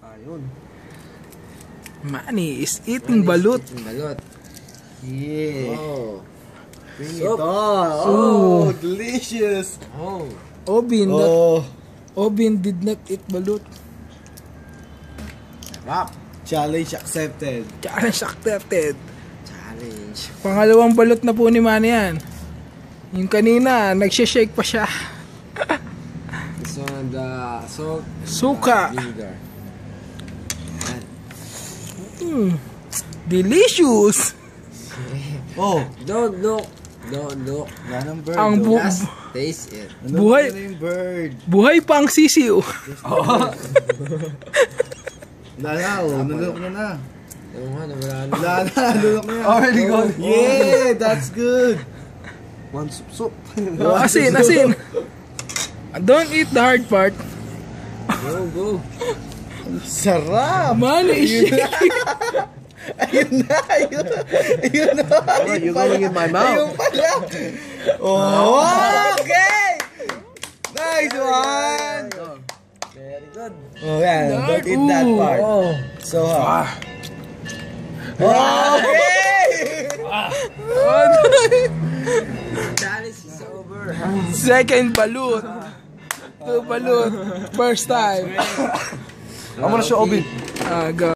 Ayun. Manny is eating balut. Yeah. Oh. Bring it on. Oh, delicious. Oh. Obin did not eat balut. Wow. Challenge accepted. Challenge accepted. Challenge. Pangalawang balot na po ni Manny yan. Yung kanina, nagsishake pa siya. This one, the salt. Suka. Vinegar. Delicious. Oh. Don't look. Don't look. Yan ang bird. Ang Just taste it. buhay. Ano yung bird? Buhay pa ang sisiw. Nalulok na na. Oo nga, nawala na. Wala na, nalulok na. Already gone. Yeah, that's good. One sup. Asin. Don't eat the hard part. Go. Sarap. Manny is shaking. Ayun na. Oh, you're going in my mouth. Ayun pala. Oh, okay. Nice one. Very good. Oh, yeah. Don't eat that part. Oh. So hot. Okay. Challenge is over. Second balut. Two balut. First time. I'm gonna show Obin. Go.